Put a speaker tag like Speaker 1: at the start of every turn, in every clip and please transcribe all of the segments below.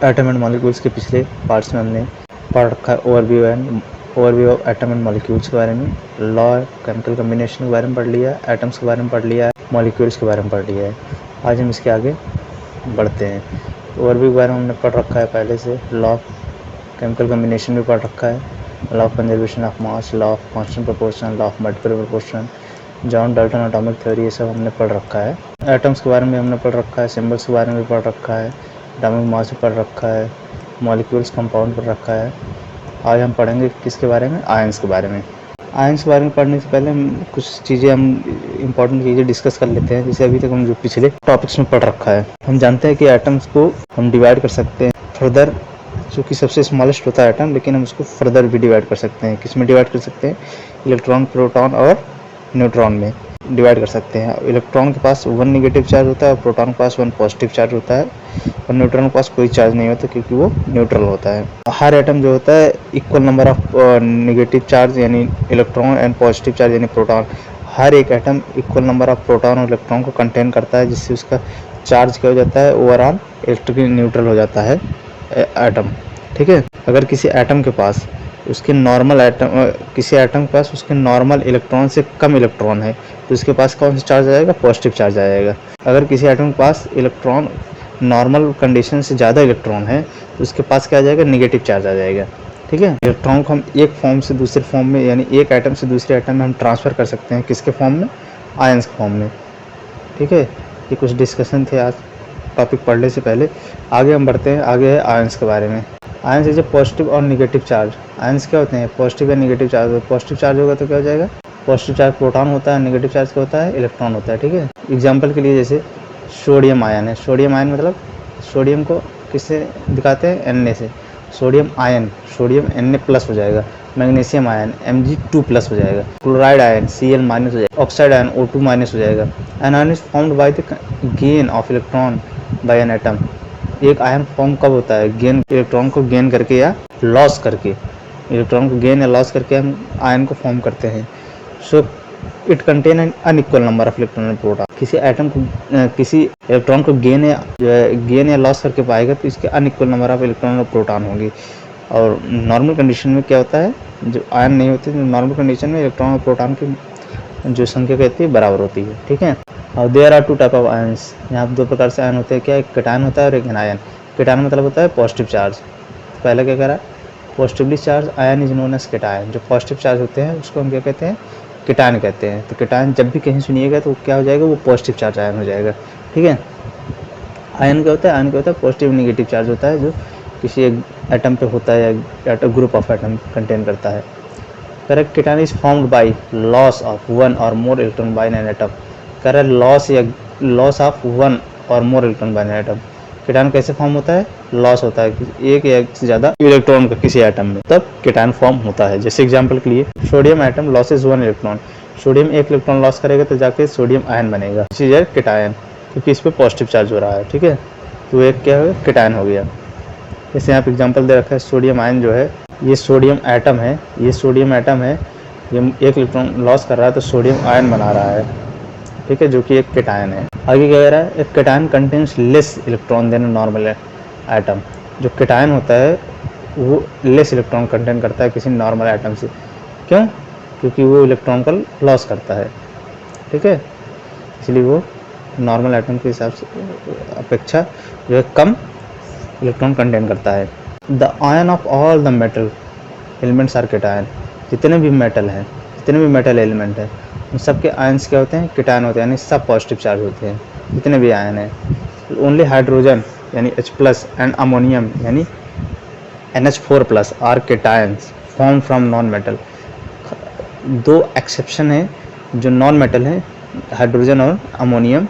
Speaker 1: Atom and molecules के पिछले parts में हमने पढ़ रखा है overview of atom and molecules के बारे में, लॉ केमिकल कम्बिनेशन के बारे में पढ़ लिया है, एटम्स के बारे में पढ़ लिया है, मॉलिक्यूल्स के बारे में पढ़ लिया है। आज हम इसके आगे बढ़ते हैं। ओवरव्यू के बारे में हमने पढ़ रखा है पहले से, लॉ केमिकल कम्बिनेशन भी पढ़ रखा है, law of conservation of mass, law of constant proportion, law of multiple proportion, John Dalton atomic theory, ये सब हमने पढ़ रखा है। एटम्स के बारे में हमने पढ़ रखा है, सिंबल्स के बारे में भी पढ़ रखा है, एटॉमिक मास भी पढ़ रखा है, मॉलिक्यूल्स कंपाउंड पढ़ रखा है। आज हम पढ़ेंगे किसके बारे में, आयंस के बारे में। आयंस के बारे में पढ़ने से पहले हम कुछ चीज़ें इंपॉर्टेंट चीज़ें डिस्कस कर लेते हैं, जैसे अभी तक हम जो पिछले टॉपिक्स में पढ़ रखा है। हम जानते हैं कि एटम्स को हम डिवाइड कर सकते हैं फर्दर, जो कि सबसे स्मॉलेस्ट होता है एटम, लेकिन हम उसको फर्दर भी डिवाइड कर सकते हैं। किस में डिवाइड कर सकते हैं, इलेक्ट्रॉन, प्रोटॉन और न्यूट्रॉन में डिवाइड कर सकते हैं। इलेक्ट्रॉन के पास 1 नेगेटिव चार्ज होता है और प्रोटॉन के पास 1 पॉजिटिव चार्ज होता है, और न्यूट्रॉन के पास कोई चार्ज नहीं होता क्योंकि वो न्यूट्रल होता है। हर एटम जो होता है equal number of negative charge यानी इलेक्ट्रॉन एंड पॉजिटिव चार्ज यानी प्रोटॉन, हर एक atom equal number of proton और इलेक्ट्रॉन को कंटेन करता है, जिससे उसका चार्ज क्या हो जाता है, ओवरऑल इलेक्ट्रिकली न्यूट्रल हो जाता है एटम। ठीक है, अगर किसी एटम के पास उसके नॉर्मल इलेक्ट्रॉन से कम इलेक्ट्रॉन है तो उसके पास कौन सा चार्ज आएगा, पॉजिटिव चार्ज आएगा। अगर किसी एटम के पास इलेक्ट्रॉन नॉर्मल कंडीशन से ज़्यादा इलेक्ट्रॉन है तो उसके पास क्या आ जाएगा, नेगेटिव चार्ज आ जाएगा। ठीक है, इलेक्ट्रॉन को हम एक फॉर्म से दूसरे फॉर्म में यानी एक एटम से दूसरे एटम में हम ट्रांसफ़र कर सकते हैं, किसके फॉर्म में, आयंस के फॉर्म में। ठीक है, ये कुछ डिस्कशन थे आज टॉपिक पढ़ने से पहले। आगे हम बढ़ते हैं, आगे है आयंस के बारे में। आयंस इज ए पॉजिटिव और नेगेटिव चार्ज। आयंस क्या होते हैं, पॉजिटिव या नेगेटिव चार्ज। पॉजिटिव चार्ज होगा तो क्या हो जाएगा, पॉजिटिव चार्ज प्रोटॉन होता है, नेगेटिव चार्ज क्या होता है, इलेक्ट्रॉन होता है। ठीक है, एग्जांपल के लिए जैसे सोडियम आयन है। सोडियम आयन मतलब सोडियम को किससे दिखाते हैं, Na से। Sodium ion, sodium Na plus हो जाएगा। मैग्नीशियम आयन Mg2+ हो जाएगा। क्लोराइड आयन Cl- हो जाएगा। ऑक्साइड आयन O2- हो जाएगा। An ion is formed by the gain of electron by an atom. एक आयन फॉर्म कब होता है, गेन, इलेक्ट्रॉन को गेन करके या लॉस करके। इलेक्ट्रॉन को गेन या लॉस करके हम आयन को फॉर्म करते हैं। So it contain N unequal number of electron and proton. किसी एटम को किसी इलेक्ट्रॉन को गेन या लॉस करके पाएगा तो इसके अनइक्वल नंबर ऑफ इलेक्ट्रॉन और प्रोटॉन होंगे। और नॉर्मल कंडीशन में क्या होता है, जो आयन नहीं होते, नॉर्मल कंडीशन में इलेक्ट्रॉन और प्रोटॉन की जो संख्या कहती है बराबर होती है। ठीक है, और there are 2 type of ions. यहाँ पर 2 प्रकार से आयन होते हैं। क्या, एक कैटायन होता है और एक एनायन। कैटायन मतलब होता है पॉजिटिव चार्ज। पहले क्या करा, positively charge ion is known as cation. जो पॉजिटिव चार्ज होते हैं उसको हम क्या कहते हैं, कैटायन कहते हैं। तो कैटायन जब भी कहीं सुनिएगा तो क्या हो जाएगा, वो पॉजिटिव चार्ज आयन हो जाएगा। ठीक है, आयन क्या होता है, आयन क्या होता है, पॉजिटिव नेगेटिव चार्ज होता है जो किसी एक एटम पे होता है या ग्रुप ऑफ एटम कंटेन करता है। Correct, cation is formed by loss of 1 और more electron by an atom. Correct, loss of 1 और more electron by an atom. Cation कैसे फॉर्म होता है, लॉस होता है एक या एक से ज़्यादा इलेक्ट्रॉन का किसी एटम में, तब कैटायन फॉर्म होता है। जैसे एग्जांपल के लिए sodium atom losses 1 electron. Sodium 1 electron loss करेगा तो जाके सोडियम आयन बनेगा, इसी जगह कैटायन, क्योंकि इस पर पॉजिटिव चार्ज हो रहा है। ठीक है, तो एक क्या हो, कैटायन हो गया। जैसे यहाँ पे एग्जांपल दे रखा है, सोडियम आयन जो है, ये सोडियम एटम है, ये 1 इलेक्ट्रॉन लॉस कर रहा है तो सोडियम आयन बना रहा है। ठीक है, जो कि एक कैटायन है। आगे क्या कह रहा है, एक cation contains less electron than normal atom. जो कैटायन होता है वो लेस इलेक्ट्रॉन कंटेन करता है किसी नॉर्मल एटम से। क्यों, क्योंकि वो इलेक्ट्रॉन का लॉस करता है। ठीक है, इसलिए वो नॉर्मल एटम के हिसाब से अपेक्षा जो है कम इलेक्ट्रॉन कंटेन करता है। The ion of all the metal elements are cation. जितने भी मेटल एलिमेंट हैं उन सब के आयंस क्या होते हैं, कैटायन होते हैं, यानी सब पॉजिटिव चार्ज होते हैं जितने भी आयन हैं। ओनली हाइड्रोजन यानी H+ एंड अमोनियम यानी NH4+ are cations form from non metal. 2 exception है जो नॉन मेटल है, हाइड्रोजन और अमोनियम।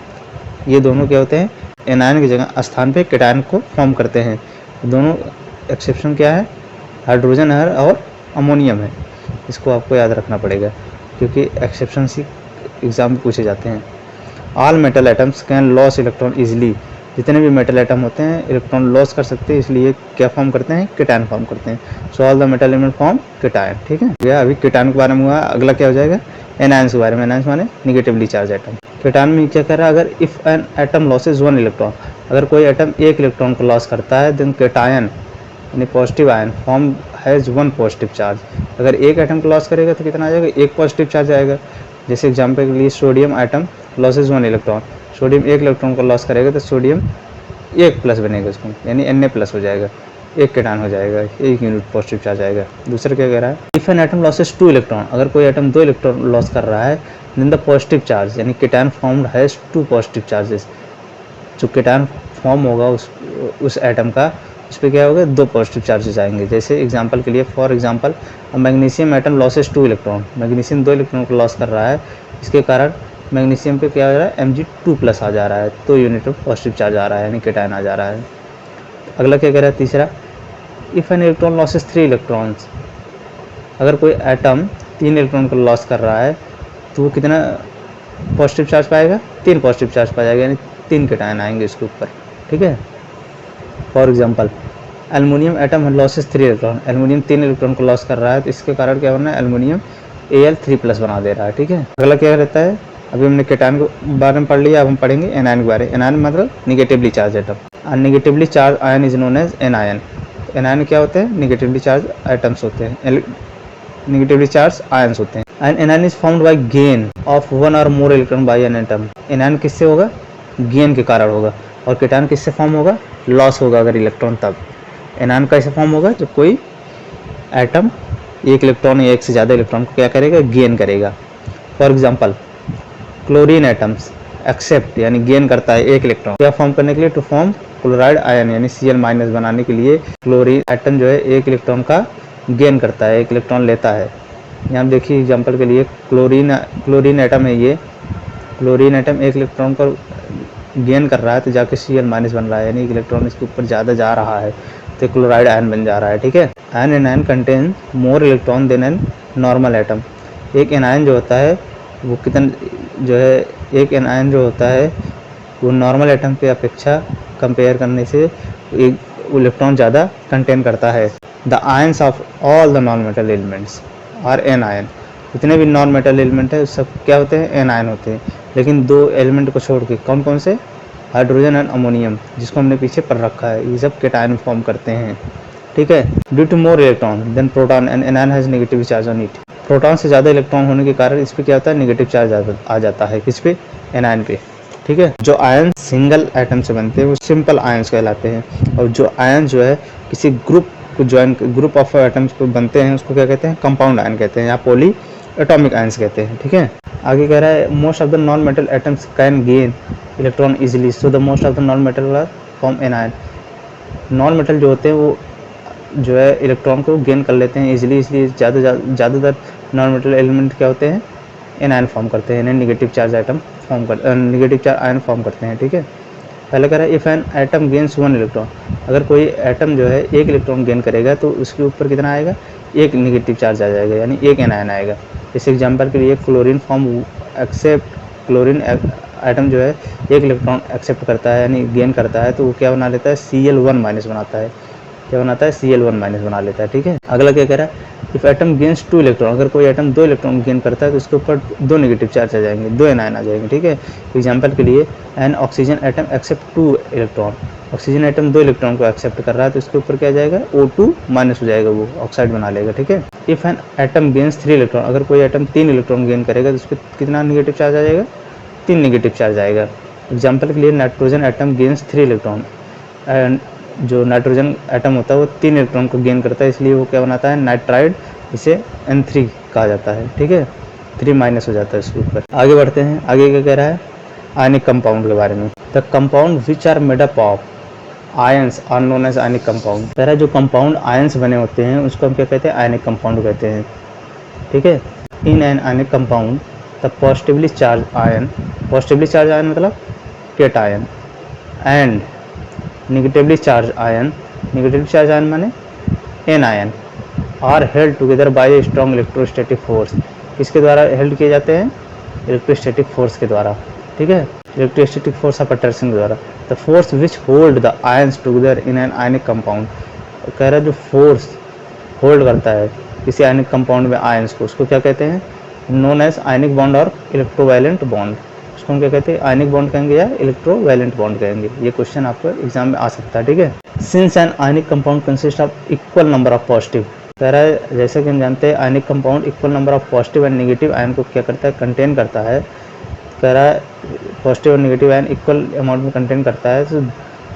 Speaker 1: ये दोनों क्या होते हैं, एनायन की जगह स्थान पे कैटायन को फॉर्म करते हैं। दोनों एक्सेप्शन क्या है, हाइड्रोजन है और अमोनियम है। इसको आपको याद रखना पड़ेगा क्योंकि एक्सेप्शन से एग्जाम में पूछे जाते हैं। All metal atoms can loss electron easily. जितने भी मेटल एटम होते हैं इलेक्ट्रॉन लॉस कर सकते हैं, इसलिए क्या फॉर्म करते हैं, कैटायन फॉर्म करते हैं। So all the metal element form cation. ठीक है, अभी कैटायन के बारे में हुआ, अगला क्या हो जाएगा, एनायंस के बारे में। एनायंस माने निगेटिवली चार्ज एटम। केटायन में क्या कह रहा है, अगर if an atom losses 1 electron, अगर कोई एटम 1 इलेक्ट्रॉन को लॉस करता है, देन केटायन यानी positive ion form has 1 positive charge. अगर एक एटम को लॉस करेगा तो कितना आ जाएगा, 1 पॉजिटिव चार्ज आएगा। जैसे एग्जाम्पल के लिए sodium atom losses 1 electron, sodium 1 electron को लॉस करेगा तो सोडियम 1 प्लस बनेगा उसमें, यानी Na प्लस हो जाएगा, 1 केटायन हो जाएगा, 1 यूनिट पॉजिटिव चार्ज आएगा। दूसरा क्या कह रहा है, if an atom losses 2 electron, अगर कोई एटम 2 इलेक्ट्रॉन लॉस कर रहा है, देन द पॉजिटिव चार्ज यानी cation formed has 2 positive charges. जो केटायन फॉर्म होगा उस एटम का, उस पर क्या होगा, 2 पॉजिटिव चार्जेस आएंगे। जैसे एग्जांपल के लिए, for example magnesium atom losses 2 electron, magnesium 2 electron को लॉस कर रहा है, इसके कारण मैग्नीशियम पे क्या हो रहा है, Mg2+ आ जा रहा है, 2 यूनिट ऑफ पॉजिटिव चार्ज आ रहा है, यानी केटायन आ जा रहा है। अगला क्या कह रहा है, तीसरा, if an electron losses 3 electrons, अगर कोई एटम 3 इलेक्ट्रॉन को लॉस कर रहा है तो वो कितना पॉजिटिव चार्ज पाएगा, 3 पॉजिटिव चार्ज पाएगा, यानी 3 केटायन आएंगे इसके ऊपर, ठीक है। For example aluminium atom losses 3 electron, aluminium 3 electron को लॉस कर रहा है तो इसके कारण क्या होना है, एल्युमिनियम Al3+ बना दे रहा है, ठीक है। अगला क्या रहता है, अभी हमने केटायन के बारे में पढ़ लिया, अब हम पढ़ेंगे एनायन के बारे में। एनायन मतलब negatively charge atom. Negatively charge ion is known as anion. Anion क्या होते हैं, निगेटिवली चार्ज एटम्स होते हैं, निगेटिवली चार्ज आयंस होते हैं। And anion is formed bye gain of 1 और more electron by an atom. Anion किससे होगा, गेन के कारण होगा। और केटायन किससे फॉर्म होगा, लॉस होगा अगर इलेक्ट्रॉन, तब। एनायन कैसे फॉर्म होगा, जब कोई एटम 1 इलेक्ट्रॉन या 1 से ज़्यादा इलेक्ट्रॉन को क्या करेगा, गेन करेगा। For example chlorine atoms accept यानी गेन करता है 1 इलेक्ट्रॉन, क्या फॉर्म करने के लिए, टू फॉर्म क्लोराइड आयन यानी Cl- बनाने के लिए क्लोरीन एटम जो है 1 इलेक्ट्रॉन का गेन करता है, 1 इलेक्ट्रॉन लेता है। यहाँ देखिए एग्जांपल के लिए क्लोरीन एटम है, ये क्लोरीन एटम 1 इलेक्ट्रॉन पर गेन कर रहा है तो जाके Cl- बन रहा है, यानी 1 इलेक्ट्रॉन इसके ऊपर ज़्यादा जा रहा है तो क्लोराइड आयन बन जा रहा है, ठीक है। An anion contain more electron than an normal atom. एक एनायन जो होता है वो कितना जो है, एक एनायन जो होता है वो नॉर्मल एटम पे अपेक्षा कंपेयर करने से एक इलेक्ट्रॉन ज़्यादा कंटेन करता है। The ions of all the non metal elements are anion. जितने भी नॉन मेटल एलिमेंट है सब क्या होते हैं, एन आयन होते हैं। लेकिन 2 एलिमेंट को छोड़ के, कौन कौन से, हाइड्रोजन एंड अमोनियम, जिसको हमने पीछे पढ़ रखा है, ये सब केटायन फॉर्म करते हैं, ठीक है। Due to more electron than proton and anion has negative charge on it. Proton से ज़्यादा इलेक्ट्रॉन होने के कारण इस पर क्या होता है, नेगेटिव चार्ज आ जाता है, किस पे, एनायन पे, ठीक है। जो आयन सिंगल एटम से बनते हैं वो सिंपल आयंस कहलाते हैं, और जो आयन जो है किसी ग्रुप को ज्वाइन, ग्रुप ऑफ एटम्स को बनते हैं, उसको क्या कहते हैं, कंपाउंड आयन कहते हैं या पॉली एटॉमिक आयंस कहते हैं, ठीक है। आगे कह रहा है most of the non metal atoms can gain electron easily, so the most of the non metal are form anion. Non metal जो होते हैं वो जो है इलेक्ट्रॉन को गेन कर लेते हैं इजीली, इसलिए ज़्यादातर नॉन मेटल एलिमेंट क्या होते हैं, एनायन फॉर्म करते हैं, नेगेटिव चार्ज आयन फॉर्म करते हैं, ठीक है। पहले कह रहा है if an atom gains 1 electron, अगर कोई एटम जो है 1 इलेक्ट्रॉन गेन करेगा तो उसके ऊपर कितना आएगा, 1 नेगेटिव चार्ज आ जाएगा, यानी 1 एनायन आएगा। इस एग्जांपल के लिए chlorine form accept, chlorine atom जो है 1 इलेक्ट्रॉन एक्सेप्ट करता है यानी गेन करता है, तो वो क्या बना लेता है, Cl1- बनाता है, क्या बनाता है, Cl1- बना लेता है, ठीक है। अगला क्या कह रहा है, इफ एटम गेन्स 2 इलेक्ट्रॉन, अगर कोई एटम 2 इलेक्ट्रॉन गेन करता है तो उसके ऊपर 2 नेगेटिव चार्ज आ जाएंगे, 2 एनायन आ जाएंगे, ठीक है। एग्जांपल के लिए an oxygen atom accept 2 electron, oxygen atom 2 electron को एक्सेप्ट कर रहा है तो उसके ऊपर क्या जाएगा, O2- हो जाएगा, वो ऑक्साइड बना लेगा, ठीक है। If an atom gains 3 electron, अगर कोई एटम 3 इलेक्ट्रॉन गेन करेगा तो उस पर कितना नेगेटिव चार्ज आ जाएगा, 3 नेगेटिव चार्ज आएगा। एग्जाम्पल के लिए nitrogen atom gains 3 electron, and जो नाइट्रोजन एटम होता है वो 3 इलेक्ट्रॉन को गेन करता है, इसलिए वो क्या बनाता है, नाइट्राइड, इसे N3 कहा जाता है, ठीक है, 3- हो जाता है इसके ऊपर। आगे बढ़ते हैं, आगे क्या कह रहा है, आयनिक कंपाउंड के बारे में। The compound which are made up of ions are known as ionic compound. कह रहा है जो कंपाउंड आयंस बने होते हैं उसको हम क्या कहते हैं, आयनिक कंपाउंड कहते हैं, ठीक है। In an ionic compound the positively charge ion, positively charge ion मतलब cation, and negatively charged ion, negatively charged ion माने anion, are held together by a strong electrostatic force. किसके द्वारा held किए जाते हैं, इलेक्ट्रोस्टैटिक फोर्स के द्वारा, ठीक है, इलेक्ट्रोस्टैटिक फोर्स ऑफ अट्रैक्शन के द्वारा। The force which hold the ions together in an ionic compound, कह रहा है जो फोर्स होल्ड करता है किसी आयनिक कंपाउंड में आयंस को, उसको क्या कहते हैं, नोन एज आयनिक बॉन्ड और इलेक्ट्रोवैलेंट बॉन्ड। उसको हम क्या कहते हैं, आयनिक बॉन्ड कहेंगे या इलेक्ट्रोवैलेंट बॉन्ड कहेंगे। ये क्वेश्चन आपको एग्जाम में आ सकता है, ठीक है। Since N ionic compound consist of equal number of positive, कह रहा है जैसे कि हम जानते हैं ionic compound equal number of positive and negative ion को क्या करता है, कंटेन करता है। कह रहा है पॉजिटिव और नेगेटिव आयन इक्वल अमाउंट में कंटेन करता है।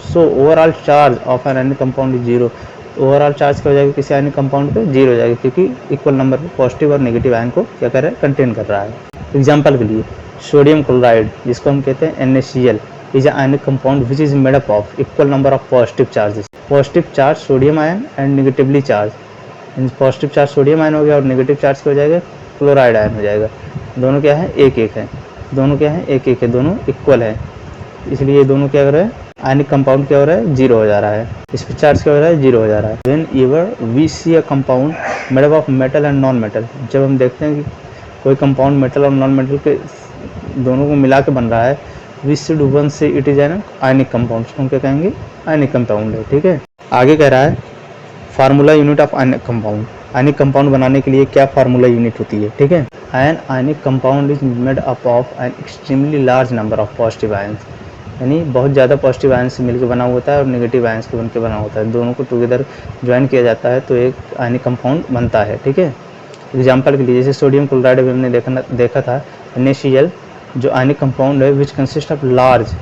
Speaker 1: So overall charge of N ionic compound is zero. Overall charge क्या हो जाएगा किसी आयनिक कंपाउंड पे, जीरो हो जाएगा, क्योंकि इक्वल नंबर में पॉजिटिव और नेगेटिव आयन को क्या कर रहा है, कंटेन कर रहा है। एग्जाम्पल के लिए सोडियम क्लोराइड, जिसको हम कहते हैं NaCl, is ionic compound which is made up of equal number of positive charges. Positive charge sodium ion and negatively charge, positive charge sodium ion हो गया और नेगेटिव चार्ज क्या हो जाएगा, क्लोराइड आयन हो जाएगा। दोनों क्या है, एक एक है, दोनों क्या है, एक एक है, दोनों इक्वल है, इसलिए ये दोनों क्या कर रहे हैं, आयनिक कंपाउंड क्या हो रहा है, जीरो हो जा रहा है। इस पर चार्ज क्या हो रहा है, जीरो हो जा रहा है। Whenever we see a compound made up of metal and non metal, जब हम देखते हैं कि कोई कंपाउंड मेटल और नॉन मेटल के दोनों को मिला के बन रहा है, we should one say it is an ionic compound, हम क्या कहेंगे, आयनिक कंपाउंड है, ठीक है। आगे कह रहा है formula unit of ionic compound, ionic compound बनाने के लिए क्या फार्मूला यूनिट होती है, ठीक है। N ionic compound is made up of an extremely large number of positive ions, यानी बहुत ज़्यादा पॉजिटिव आयंस से मिलकर बना होता है और नेगेटिव आयंस के बनकर बना होता है, दोनों को टुगेदर ज्वाइन किया जाता है तो एक आयनिक कंपाउंड बनता है, ठीक है। एग्जाम्पल के लिए जैसे सोडियम क्लोराइड अभी हमने देखा था NaCl, जो आयनिक कंपाउंड है which consist of large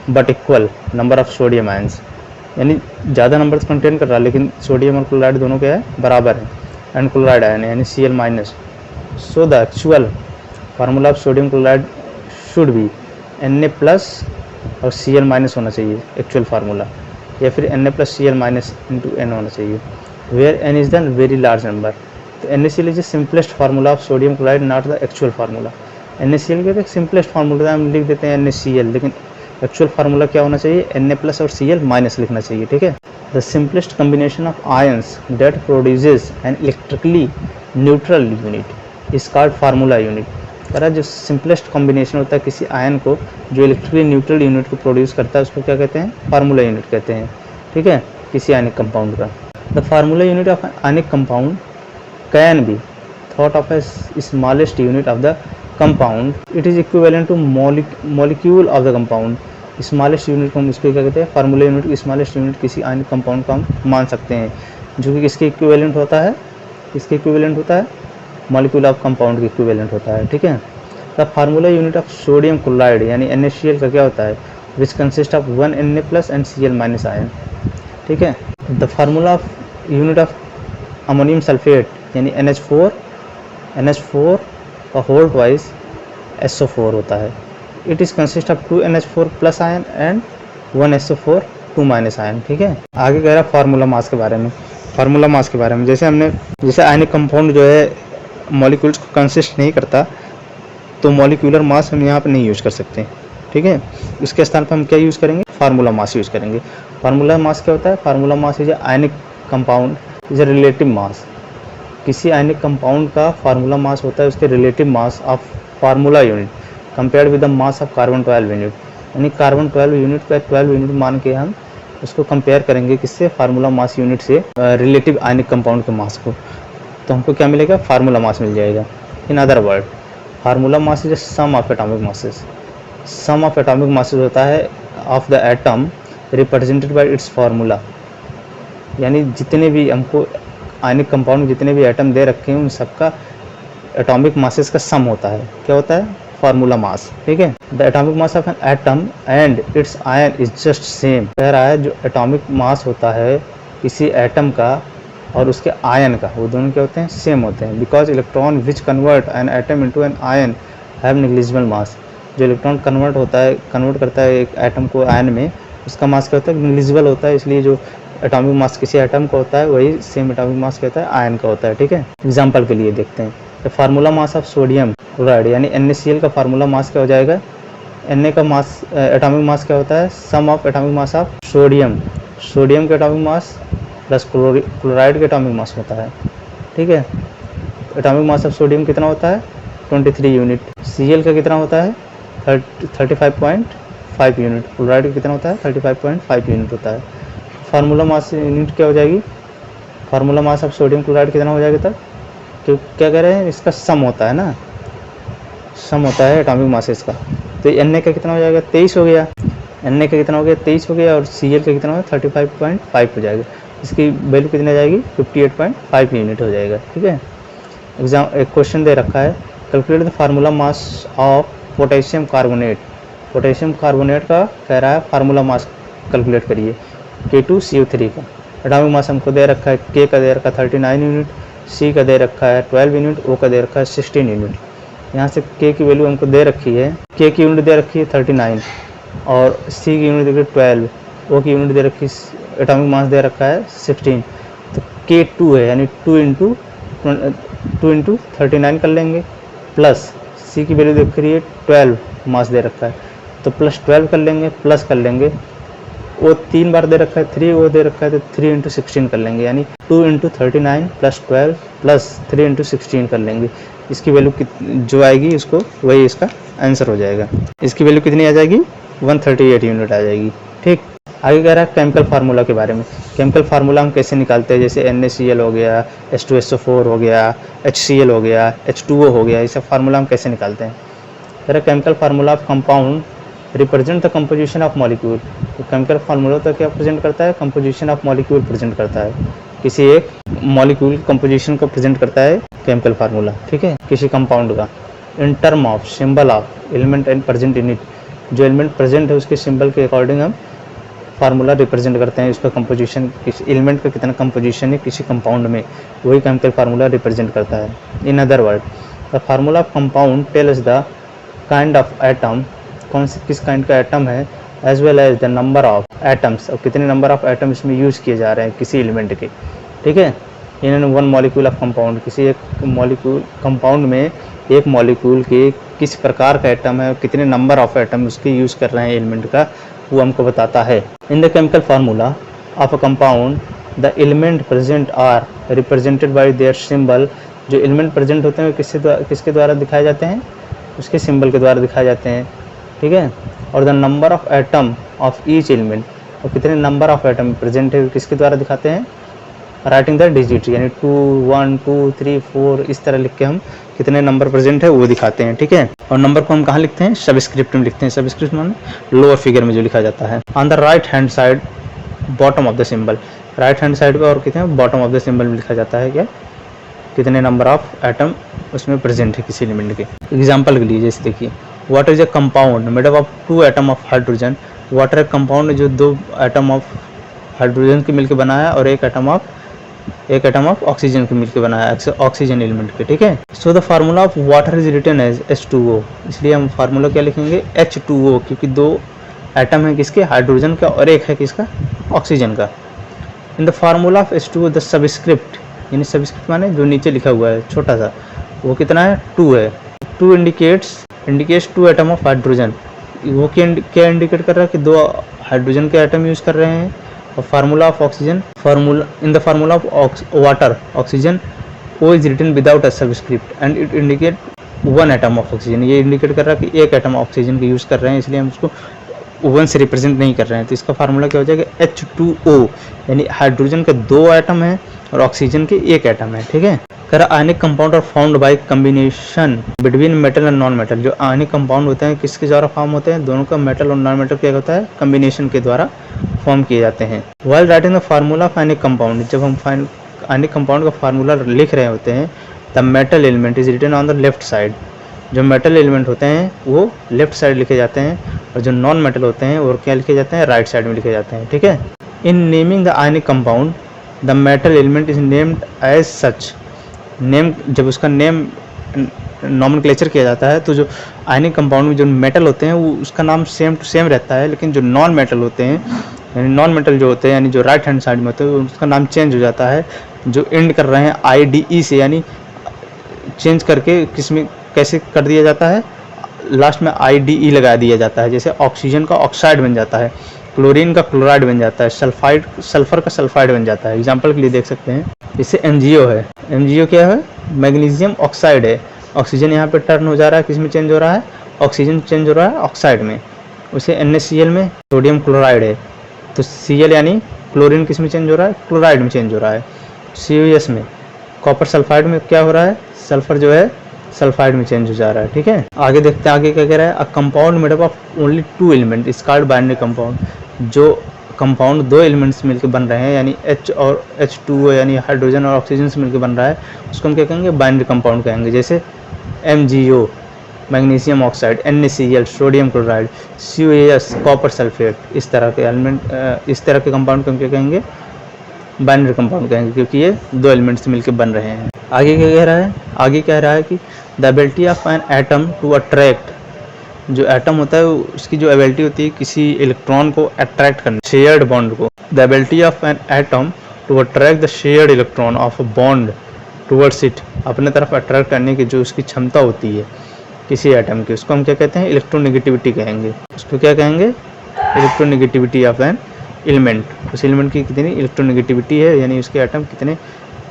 Speaker 1: but equal number of sodium ions, यानी ज़्यादा नंबर कंटेन कर रहा है लेकिन सोडियम और क्लोराइड दोनों क्या है, बराबर है, एंड क्लोराइड आयन है यानी Cl-। So the actual formula of sodium chloride should be Na+ और Cl- होना चाहिए एक्चुअल फार्मूला, या फिर Na+Cl- इंटू N होना चाहिए, where N is the very large number. तो NaCl is the simplest formula of sodium chloride, not the actual formula. NaCl के simplest formula हम लिख देते हैं NaCl, लेकिन एक्चुअल फार्मूला क्या होना चाहिए, Na+ और Cl- लिखना चाहिए, ठीक है। The simplest combination of ions that produces N electrically neutral unit is called formula unit. कह रहा है जो सिंपलेस्ट कॉम्बिनेशन होता है किसी आयन को जो इलेक्ट्रिकली न्यूट्रल यूनिट को प्रोड्यूस करता है उसको क्या कहते हैं, फार्मूला यूनिट कहते हैं, ठीक है, किसी आयनिक कंपाउंड का। The formula unit of ionic compound can be thought of A smallest unit of the compound, it is equivalent two molecule of the compound. Smallest unit को हम इसको क्या कहते हैं, फार्मूला यूनिट, स्मॉलेस्ट यूनिट किसी ionic compound को हम मान सकते हैं, जो कि किसके इक्विवेलेंट होता है, किसके इक्विवेलेंट होता है, मॉलिक्यूल ऑफ कंपाउंड के इक्विवेलेंट होता है, ठीक है। The formula unit of sodium chloride यानी NaCl का क्या होता है, which consist of 1 Na+ and Cl- ion, ठीक है। The formula of unit of ammonium sulphate यानी NH4 का होल ट्वाइस SO4 होता है। It is consist of 2 NH4+ ion and 1 SO4 2- ion, ठीक है। आगे कह रहा है फार्मूला मास के बारे में, फार्मूला मास के बारे में जैसे आयनिक कंपाउंड जो है मॉलिक्यूल्स को कंसिस्ट नहीं करता तो मॉलिक्यूलर मास हम यहाँ पर नहीं यूज़ कर सकते, ठीक है। इसके स्थान पर हम क्या यूज़ करेंगे, फार्मूला मास यूज़ करेंगे। फार्मूला मास क्या होता है, formula mass is ionic compound is a relative mass, किसी आयनिक कंपाउंड का फार्मूला मास होता है उसके relative mass of formula unit compared with the mass of carbon 12 unit, यानी कार्बन 12 यूनिट का 12 यूनिट मान के हम उसको कंपेयर करेंगे किससे, फार्मूला मास यूनिट से रिलेटिव आयनिक कंपाउंड के मास को, तो हमको क्या मिलेगा, फार्मूला मास मिल जाएगा। In other word formula mass is sum of atomic masses, sum of atomic masses होता है of the atom represented by its formula, यानी जितने भी हमको आयनिक कंपाउंड में जितने भी एटम दे रखे हैं उन सबका एटॉमिक मासेस का सम होता है, क्या होता है, फार्मूला मास, ठीक है। The atomic mass of an atom and it's ion is just same, कह रहा है जो एटॉमिक मास होता है किसी एटम का और उसके आयन का वो दोनों क्या होते हैं, सेम होते हैं। Because electron which convert an atom into an ion have negligible mass, जो इलेक्ट्रॉन कन्वर्ट करता है एक एटम को आयन में, उसका मास क्या होता है, नेग्लिजिबल होता है, इसलिए जो एटॉमिक मास किसी एटम का होता है वही सेम एटॉमिक मास क्या होता है, आयन का होता है, ठीक है। एग्जाम्पल के लिए देखते हैं, तो formula mass of sodium chloride यानी NaCl का फार्मूला मास क्या हो जाएगा, Na का मास एटॉमिक मास क्या होता है, sum of atomic mass of sodium, sodium के एटॉमिक मास प्लस क्लोराइड के एटॉमिक मास होता है, ठीक है। एटॉमिक मास ऑफ सोडियम कितना होता है, 23 यूनिट, Cl का कितना होता है 35.5 यूनिट, क्लोराइड का कितना होता है 35.5 यूनिट होता है। फार्मूला मास यूनिट क्या हो जाएगी, formula mass of sodium chloride कितना हो जाएगा तब, क्यों क्या कह रहे हैं, इसका सम होता है ना, सम होता है एटॉमिक मासेस का। तो Na का कितना हो जाएगा 23 हो गया, Na का कितना हो गया 23 हो गया, और Cl का कितना हो गया 35.5 हो जाएगा। इसकी वैल्यू कितनी आ जाएगी 58.5 यूनिट हो जाएगा। ठीक है। एक क्वेश्चन दे रखा है, calculate the formula mass of potassium carbonate. Potassium carbonate का कह रहा है फार्मूला मास कैलकुलेट करिए K2CO3 का। एटॉमिक मास हमको दे रखा है, K का दे रखा है 39 यूनिट, C का दे रखा है 12 यूनिट, O का दे रखा है 16 यूनिट। यहाँ से K की वैल्यू हमको दे रखी है, K की यूनिट दे रखी है 39 और C की यूनिट दे रखी है 12, O की यूनिट दे रखी है, एटॉमिक मास दे रखा है 16। तो K2 है यानी 2 इंटू 39 कर लेंगे, प्लस C की वैल्यू देख रही है 12 मास दे रखा है तो प्लस 12 कर लेंगे, प्लस कर लेंगे, वो 3 बार दे रखा है 3, वो दे रखा है तो 3 इंटू 16 कर लेंगे, यानी 2 इंटू 39 प्लस 12 प्लस 3 इंटू 16 कर लेंगे। इसकी वैल्यू जो आएगी उसको वही इसका आंसर हो जाएगा। इसकी वैल्यू कितनी आ जाएगी 138 यूनिट आ जाएगी। ठीक। आगे कह रहा है केमिकल फार्मूला के बारे में। केमिकल फार्मूला हम कैसे निकालते हैं, जैसे NaCl हो गया, H2SO4 हो गया, HCl हो गया, H2O हो गया, ये सब फार्मूला हम कैसे निकालते हैं। कह रहा है chemical formula of compound represent the composition of molecule. तो केमिकल फार्मूला तो क्या प्रेजेंट करता है, कंपोजिशन ऑफ मॉलिक्यूल प्रेजेंट करता है, किसी एक मॉलिक्यूल की कंपोजिशन को प्रेजेंट करता है केमिकल फार्मूला। ठीक है, किसी कंपाउंड का। In term of symbol of element and present in it, जो एलिमेंट प्रेजेंट है उसके सिंबल के अकॉर्डिंग हम फार्मूला रिप्रेजेंट करते हैं, उसका कंपोजिशन, किसी एलिमेंट का कितना कंपोजिशन है किसी कंपाउंड में, वही केमिकल फार्मूला रिप्रेजेंट करता है। In other word the formula of compound tells the kind of atom, कौन से किस काइंड का एटम है, as well as the number of atoms, और कितने नंबर ऑफ एटम इसमें यूज़ किए जा रहे हैं किसी एलिमेंट के। ठीक है। In one molecule of compound, किसी एक मॉलिक्यूल कंपाउंड में एक मॉलिक्यूल के किस प्रकार का एटम है और कितने नंबर ऑफ एटम उसके यूज़ कर रहे हैं एलिमेंट का, वो हमको बताता है। In the chemical formula of a compound the element present are represented by their symbol, जो एलिमेंट प्रेजेंट होते हैं किसके द्वारा दिखाए जाते हैं, उसके सिंबल के द्वारा दिखाए जाते हैं। ठीक है। और the number of atom of each element, और कितने नंबर ऑफ एटम प्रेजेंट है किसके द्वारा दिखाते हैं, राइटिंग द डिजिट, यानी 2 1 2 3 4 इस तरह लिख के हम कितने नंबर प्रेजेंट है वो दिखाते हैं। ठीक है। और नंबर को हम कहाँ लिखते हैं, सबस्क्रिप्ट में लिखते हैं। सबस्क्रिप्ट माने लोअर फिगर में जो लिखा जाता है। On the right hand side bottom of the symbol, right hand side पे और कितने बॉटम ऑफ द सिंबल में लिखा जाता है क्या, कितने नंबर ऑफ एटम उसमें प्रेजेंट है किसी एलिमेंट के। एग्जाम्पल के लिए जैसे देखिए, water is a compound made up of 2 atom of hydrogen. Water एक कंपाउंड जो 2 एटम ऑफ हाइड्रोजन के मिलकर बना है और एक एटम ऑफ ऑक्सीजन के मिलकर बना है, ऑक्सीजन एलिमेंट के। ठीक है। So the formula of water is written as H2O, इसलिए हम फार्मूला क्या लिखेंगे H2O, क्योंकि 2 एटम है किसके, हाइड्रोजन का, और एक है किसका, ऑक्सीजन का। इन the formula of H2O the subscript, यानी सबस्क्रिप्ट माने जो नीचे लिखा हुआ है छोटा सा, वो कितना है 2 है। 2 इंडिकेट्स 2 एटम ऑफ हाइड्रोजन, वो क्या इंडिकेट कर रहा है कि 2 हाइड्रोजन के एटम यूज़ कर रहे हैं। और formula of oxygen, formula in the formula of water oxygen O is written without a subscript and it indicate 1 atom of oxygen, ये इंडिकेट कर रहा है कि 1 एटम ऑक्सीजन के यूज़ कर रहे हैं, इसलिए हम उसको 1 से रिप्रेजेंट नहीं कर रहे हैं। तो इसका फार्मूला क्या हो जाएगा H2O, यानी हाइड्रोजन के 2 एटम है और ऑक्सीजन के 1 एटम है। ठीक है। कह रहा ionic compound are formed by combination between metal and non metal, जो आयनिक कंपाउंड होते हैं किसके द्वारा फॉर्म होते हैं, दोनों का मेटल और नॉन मेटल क्या होता है, कॉम्बिनेशन के द्वारा फॉर्म किए जाते हैं। While writing the formula of ionic compound, जब हम आयनिक कंपाउंड का फार्मूला लिख रहे होते हैं, the metal element is written on the left side, जो मेटल एलिमेंट होते हैं वो लेफ्ट साइड लिखे जाते हैं, और जो नॉन मेटल होते हैं वो क्या लिखे जाते हैं, राइट साइड में लिखे जाते हैं। ठीक है। In naming the ionic compound the metal element is named as such, name जब उसका नेम नॉमेनक्लेचर किया जाता है तो जो आयनिक कंपाउंड में जो मेटल होते हैं वो उसका नाम सेम टू सेम रहता है, लेकिन जो नॉन मेटल होते हैं, यानी नॉन मेटल जो होते हैं, यानी जो राइट हैंड साइड में होते हैं, उसका नाम चेंज हो जाता है, जो एंड कर रहे हैं IDE से, यानी चेंज करके किसमें कैसे कर दिया जाता है, लास्ट में IDE लगा दिया जाता है। जैसे ऑक्सीजन का ऑक्साइड बन जाता है, क्लोरीन का क्लोराइड बन जाता है, सल्फर का सल्फाइड बन जाता है। एग्जाम्पल के लिए देख सकते हैं, जैसे MgO है, MgO क्या है, मैग्नीशियम ऑक्साइड है, ऑक्सीजन यहाँ पे टर्न हो जा रहा है, किस में चेंज हो रहा है, ऑक्सीजन चेंज हो रहा है ऑक्साइड में। उसे NaCl में सोडियम क्लोराइड है, तो Cl यानी क्लोरीन किस में चेंज हो रहा है, क्लोराइड में चेंज हो रहा है। CuS में कॉपर सल्फाइड में क्या हो रहा है, सल्फर जो है सल्फाइड में चेंज हो जा रहा है। ठीक है, आगे देखते हैं आगे क्या कह रहा है। अ compound made up of only 2 element is called binary compound. जो कंपाउंड 2 एलिमेंट्स मिलकर बन रहे हैं, यानी H और H2O यानी हाइड्रोजन और ऑक्सीजन से मिलकर बन रहा है, उसको हम क्या कहेंगे, बाइनरी कंपाउंड कहेंगे। जैसे MgO magnesium oxide, NaCl sodium chloride, CuAs copper sulphate, इस तरह के एलिमेंट, इस तरह के कंपाउंड को हम क्या कहेंगे, बाइनरी कंपाउंड कहेंगे, क्योंकि ये 2 एलिमेंट्स से मिलकर बन रहे हैं। आगे क्या कह रहा है, आगे कह रहा है कि the ability of an atom to attract, जो एटम होता है उसकी जो एबिलिटी होती है किसी इलेक्ट्रॉन को अट्रैक्ट करने, शेयर्ड बॉन्ड को। The ability of an atom to attract the shared electron of a bond towards it, अपने तरफ अट्रैक्ट करने की जो उसकी क्षमता होती है किसी एटम की, उसको हम क्या कहते हैं, इलेक्ट्रोनेगेटिविटी कहेंगे। उसको क्या कहेंगे, इलेक्ट्रोनेगेटिविटी ऑफ एन एलिमेंट। उस एलिमेंट की कितनी इलेक्ट्रोनेगेटिविटी है, यानी उसके एटम कितने,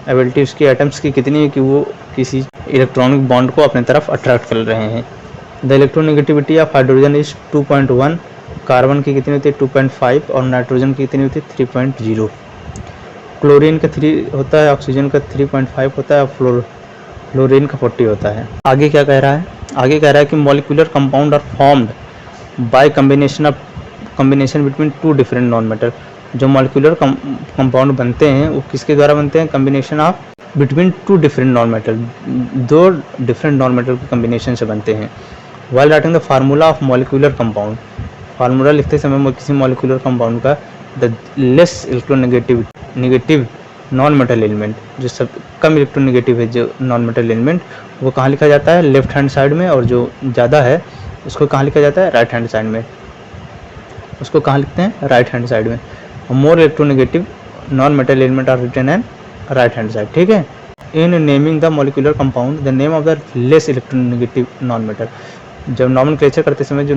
Speaker 1: एबिलिटी उसके एटम्स की कितनी है कि वो किसी इलेक्ट्रॉनिक बॉन्ड को अपने तरफ अट्रैक्ट कर रहे हैं। The electronegativity of hydrogen is 2.1, carbon की कितनी होती है 2.5 और नाइट्रोजन की कितनी होती है 3.0। क्लोरीन का 3 होता है, ऑक्सीजन का 3.5 होता है और फ्लोरीन का 40 होता है। आगे क्या कह रहा है, आगे कह रहा है कि molecular compound are formed by combination between 2 different non metal. जो मॉलिक्यूलर कंपाउंड बनते हैं वो किसके द्वारा बनते हैं, combination of between 2 different non metal, 2 different non metal के कम्बिनेशन से बनते हैं। While writing the formula of molecular compound, formula लिखते समय किसी मॉलिक्यूलर कंपाउंड का, the less electronegative non metal element, जो सब कम इलेक्ट्रोनेगेटिव है जो नॉन मेटल एलिमेंट, वो कहाँ लिखा जाता है, लेफ्ट हैंड साइड में, और जो ज़्यादा है उसको कहाँ लिखा जाता है, राइट हैंड साइड में। उसको कहाँ लिखते हैं, राइट हैंड साइड में। More electronegative non metal element are written on right hand side. ठीक है, in naming the molecular compound the name of the less electronegative non metal, जब नॉमेनक्लेचर करते समय जो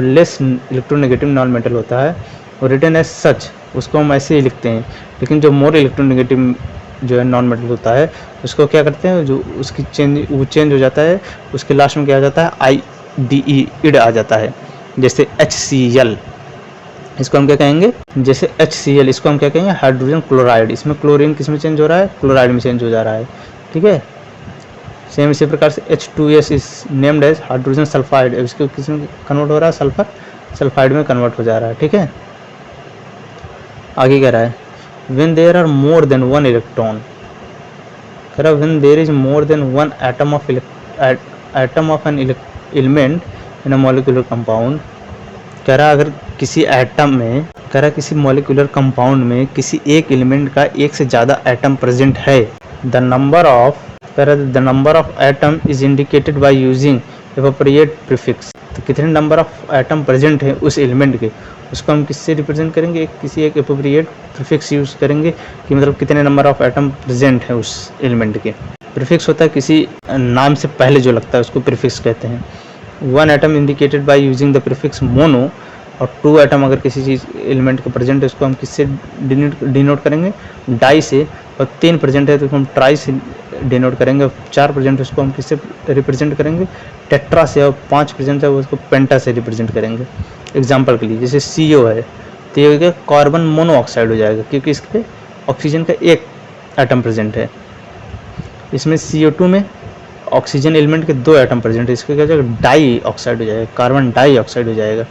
Speaker 1: लेस इलेक्ट्रोनेगेटिव नॉन मेटल होता है वो रिटन एज सच, उसको हम ऐसे ही लिखते हैं। लेकिन जो मोर इलेक्ट्रोनेगेटिव जो है नॉन मेटल होता है उसको क्या करते हैं, जो उसकी चेंज हो जाता है, उसके लास्ट में क्या आ जाता है, IDE इड आ जाता है। जैसे HCl, इसको हम क्या कहेंगे, जैसे HCl, इसको हम क्या कहेंगे, हाइड्रोजन क्लोराइड। इसमें क्लोरीन किस में चेंज हो रहा है, क्लोराइड में चेंज हो जा रहा है। ठीक है, सेम इसी प्रकार से H2S is named as hydrogen sulphide, इसको किस में कन्वर्ट हो रहा है, सल्फाइड में कन्वर्ट हो जा रहा है। ठीक है, आगे कह रहा है when there are more than one electron, कह रहा when there is more than one atom of an element in a molecular compound, कह रहा अगर किसी एटम में, कह रहा किसी मॉलिक्यूलर कंपाउंड में किसी एक एलिमेंट का एक से ज़्यादा एटम प्रेजेंट है, the number of atom is indicated by using appropriate prefix. तो कितने नंबर ऑफ एटम प्रेजेंट है उस एलिमेंट के, उसको हम किससे रिप्रेजेंट करेंगे, किसी एक एप्रोप्रिएट प्रीफिक्स यूज़ करेंगे, कि मतलब कितने नंबर ऑफ एटम प्रेजेंट है उस एलिमेंट के। प्रीफिक्स होता है किसी नाम से पहले जो लगता है उसको प्रीफिक्स कहते हैं। 1 atom indicated by using the prefix mono, और 2 एटम अगर किसी चीज़ एलिमेंट का प्रेजेंट है उसको हम किससे डिनोट करेंगे, डाई से, और 3 प्रेजेंट है तो हम ट्राई से डिनोट करेंगे, 4 प्रेजेंट है उसको हम किससे रिप्रेजेंट करेंगे, टेट्रा से, और 5 प्रेजेंट है उसको पेंटा से रिप्रेजेंट करेंगे। एग्जाम्पल के लिए जैसे CO है तो ये कार्बन मोनोऑक्साइड हो जाएगा, क्योंकि इसके ऑक्सीजन का 1 एटम प्रेजेंट है। इसमें CO2 में ऑक्सीजन एलिमेंट के 2 एटम प्रेजेंट है, इसका क्या हो जाएगा, डाई ऑक्साइड हो जाएगा, कार्बन डाई ऑक्साइड हो जाएगा।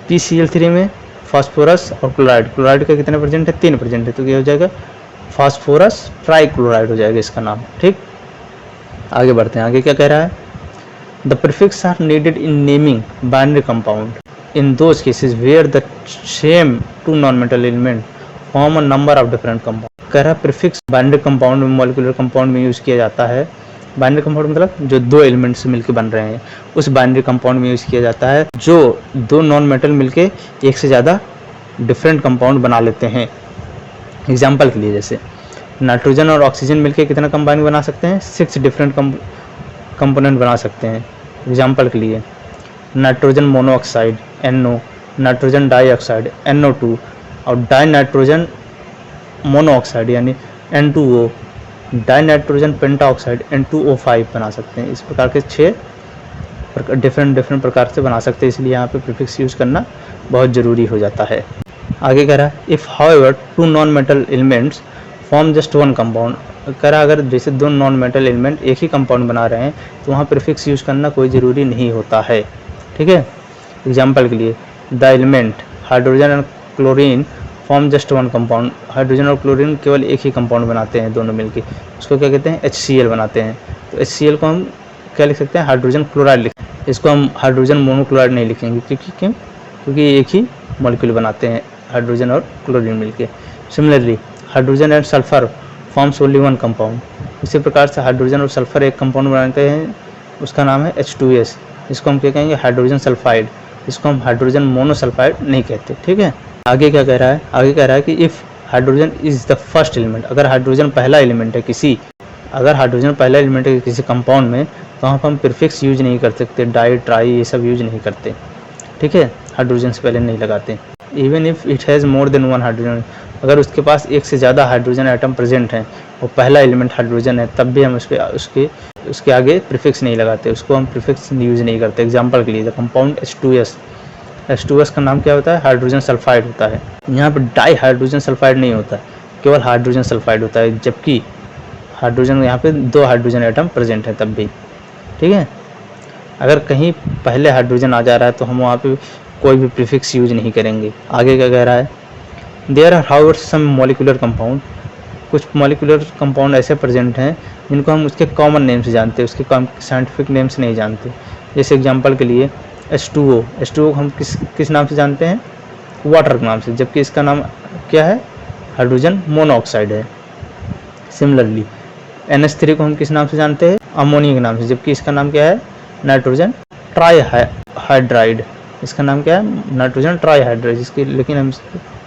Speaker 1: PCl3 में फास्फोरस और क्लोराइड का कितने प्रेजेंट है, 3 प्रेजेंट है, तो क्या हो जाएगा, फास्फोरस ट्राइक्लोराइड हो जाएगा इसका नाम। ठीक, आगे बढ़ते हैं, आगे क्या कह रहा है, the prefix are needed in naming binary compound in those cases where the same 2 non metal element form a number of different compound. कह रहा है प्रीफिक्स बाइनरी कंपाउंड में, मॉलिक्यूलर कंपाउंड में यूज़ किया जाता है। बाइनरी कंपाउंड मतलब जो 2 एलिमेंट से मिलकर बन रहे हैं, उस बाइनरी कंपाउंड में यूज़ किया जाता है जो 2 नॉन मेटल मिलके एक से ज़्यादा डिफरेंट कंपाउंड बना लेते हैं। एग्जाम्पल के लिए जैसे नाइट्रोजन और ऑक्सीजन मिलके कितना कंपाउंड बना सकते हैं, 6 डिफरेंट कंपोनेंट बना सकते हैं। एग्जाम्पल के लिए nitrogen monoxide NO, nitrogen dioxide NO2, और डाई नाइट्रोजन मोनोऑक्साइड यानी N2O, die nitrogen pentoxide N2O5 बना सकते हैं। इस प्रकार के 6 डिफरेंट प्रकार से बना सकते हैं, इसलिए यहाँ पे प्रीफिक्स यूज़ करना बहुत ज़रूरी हो जाता है। आगे कह रहा है if however 2 non metal elements form just 1 compound, कह रहा अगर जैसे दो नॉन मेटल एलिमेंट एक ही कंपाउंड बना रहे हैं तो वहाँ प्रीफिक्स यूज़ करना कोई ज़रूरी नहीं होता है, ठीक है। एग्जाम्पल के लिए the element hydrogen and chlorine form just one compound, hydrogen और क्लोरीन केवल एक ही कंपाउंड बनाते हैं दोनों मिलके, उसको क्या कहते हैं HCl बनाते हैं। तो HCl को हम क्या लिख सकते हैं, हाइड्रोजन क्लोराइड लिख, इसको हम हाइड्रोजन मोनोक्लोराइड नहीं लिखेंगे, क्योंकि एक ही मॉलिक्यूल बनाते हैं हाइड्रोजन और क्लोरीन मिलके। Similarly hydrogen and sulphur forms only one compound, इसी प्रकार से हाइड्रोजन और सल्फर एक कंपाउंड बनाते हैं, उसका नाम है H2S, इसको हम क्या कहेंगे, हाइड्रोजन सल्फाइड, इसको हम हाइड्रोजन मोनोसल्फाइड नहीं कहते, ठीक है। आगे क्या कह रहा है, आगे कह रहा है कि if hydrogen is the first element, अगर हाइड्रोजन पहला एलिमेंट है किसी कंपाउंड में, तो वहाँ पर हम प्रीफिक्स यूज नहीं कर सकते, डाई ट्राई ये सब यूज नहीं करते, ठीक है, हाइड्रोजन से पहले नहीं लगाते। Even if it has more than one hydrogen, अगर उसके पास एक से ज़्यादा हाइड्रोजन एटम प्रेजेंट हैं और पहला एलिमेंट हाइड्रोजन है, तब भी हम उसके आगे प्रीफिक्स नहीं लगाते, उसको हम प्रीफिक्स यूज़ नहीं करते। एग्जांपल के लिए द कंपाउंड H2S का नाम क्या होता है, हाइड्रोजन सल्फाइड होता है। यहाँ पर डाई हाइड्रोजन सल्फाइड नहीं होता है, केवल हाइड्रोजन सल्फाइड होता है, जबकि हाइड्रोजन यहाँ पे दो हाइड्रोजन एटम प्रेजेंट है तब भी, ठीक है। अगर कहीं पहले हाइड्रोजन आ जा रहा है तो हम वहाँ पे कोई भी प्रीफिक्स यूज नहीं करेंगे। आगे क्या कह रहा है, there are however some molecular compound, कुछ मॉलिक्यूलर कंपाउंड ऐसे प्रेजेंट हैं जिनको हम उसके कॉमन नेम से जानते हैं, उसके साइंटिफिक नेम से नहीं जानते। जैसे एग्जांपल के लिए H2O हम किस नाम से जानते हैं, वाटर के नाम से, जबकि इसका नाम क्या है, हाइड्रोजन मोनोऑक्साइड है। सिमिलरली NH3 को हम किस नाम से जानते हैं, अमोनिया के नाम से, जबकि इसका नाम क्या है, नाइट्रोजन ट्राईहाइड्राइड, इसका नाम क्या है, नाइट्रोजन ट्राईहाइड्राइड, इसकी लेकिन हम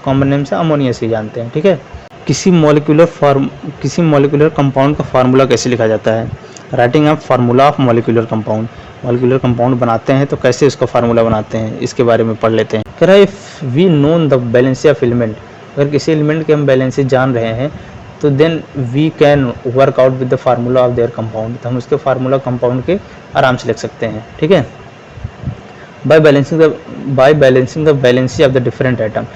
Speaker 1: कॉमन नेम से अमोनिया से जानते हैं, ठीक है। किसी मॉलिक्यूलर कंपाउंड का फार्मूला कैसे लिखा जाता है, writing up formula of molecular compound, molecular compound बनाते हैं तो कैसे उसका फार्मूला बनाते हैं, इसके बारे में पढ़ लेते हैं। कह रहा है if we known the valency of element, अगर किसी एलिमेंट के हम बैलेंसी जान रहे हैं तो then we can work out with the formula of their compound, तो हम उसके फार्मूला कंपाउंड के आराम से लिख सकते हैं, ठीक है। By balancing the valency of the different atom,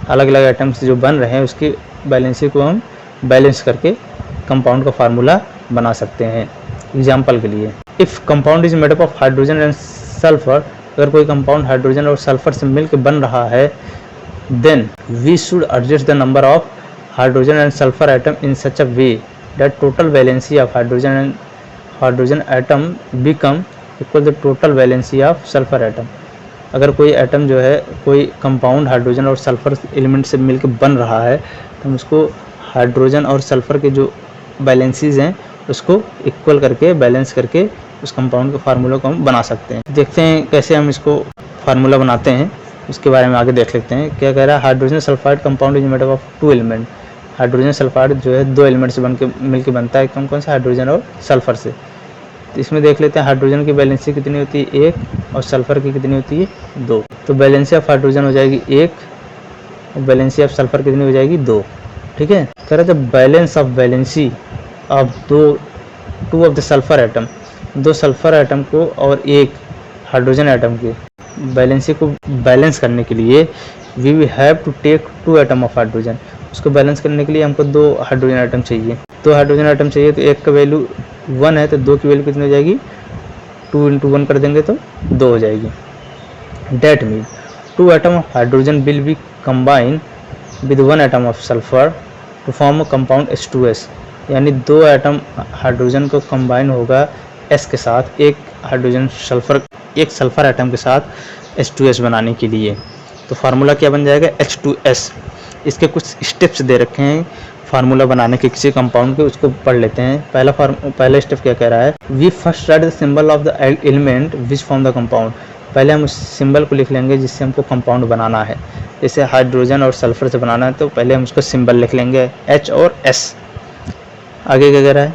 Speaker 1: अलग अलग एटम्स जो बन रहे हैं उसकी बैलेंसी को हम बैलेंस करके कंपाउंड का फार्मूला बना सकते हैं। एग्जाम्पल के लिए if compound is made up of hydrogen and sulphur, अगर कोई कंपाउंड हाइड्रोजन और सल्फर से मिलकर बन रहा है, then we should adjust the number of hydrogen and sulphur atom in such a way that total valency of hydrogen atom become equal the total valency of sulphur atom. अगर कोई atom जो है, कोई कंपाउंड हाइड्रोजन और sulphur element से मिलकर बन रहा है, तो हम उसको हाइड्रोजन और सल्फर के जो बैलेंसीज हैं उसको इक्वल करके, बैलेंस करके उस कंपाउंड के फार्मूला को हम बना सकते हैं। देखते हैं कैसे हम इसको फार्मूला बनाते हैं, उसके बारे में आगे देख लेते हैं। क्या कह रहा है, hydrogen sulphide compound is made up of 2 element, hydrogen sulphide जो है 2 एलिमेंट से मिलकर बनता है, कौन से, हाइड्रोजन और सल्फर से। तो इसमें देख लेते हैं हाइड्रोजन की बैलेंसी कितनी होती है, 1, और सल्फर की कितनी होती है, 2। तो बैलेंसी ऑफ हाइड्रोजन हो जाएगी 1 और बैलेंसी ऑफ सल्फर कितनी हो जाएगी, 2, ठीक है। कह रहा है balance of valency of 2 of the sulphur atom, 2 sulphur atom को और 1 हाइड्रोजन एटम की बैलेंसी को बैलेंस करने के लिए we we have to take 2 atom of hydrogen, उसको बैलेंस करने के लिए हमको 2 हाइड्रोजन एटम चाहिए। 2 हाइड्रोजन एटम चाहिए, तो 1 का वैल्यू 1 है तो 2 की वैल्यू कितनी हो जाएगी, 2 × 1 कर देंगे तो 2 हो जाएगी। That mean 2 atom of hydrogen will be combine with 1 atom of sulphur to form a compound H2S, यानी 2 एटम हाइड्रोजन को कंबाइन होगा S के साथ, एक सल्फर एटम के साथ H2S बनाने के लिए। तो फार्मूला क्या बन जाएगा, H2S। इसके कुछ स्टेप्स दे रखे हैं फार्मूला बनाने के किसी कंपाउंड के, उसको पढ़ लेते हैं। पहला स्टेप क्या कह रहा है, we first write the symbol of the element which form the compound, पहले हम उस सिंबल को लिख लेंगे जिससे हमको कंपाउंड बनाना है। जैसे हाइड्रोजन और सल्फर से बनाना है तो पहले हम उसका सिंबल लिख लेंगे H और S। आगे क्या कह रहा है,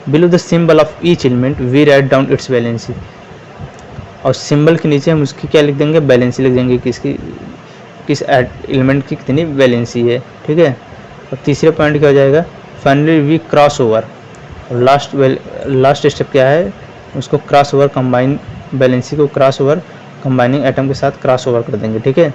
Speaker 1: below the symbol of each element we write down its valency, और सिंबल के नीचे हम उसकी क्या लिख देंगे, बैलेंसी लिख देंगे, किस एलिमेंट की कितनी वैलेंसी है, ठीक है। और तीसरे पॉइंट क्या हो जाएगा, finally we cross over, last step क्या है, उसको क्रॉस ओवर कंबाइन, बैलेंसी को क्रॉस ओवर कंबाइनिंग एटम के साथ क्रॉस ओवर कर देंगे, ठीक है।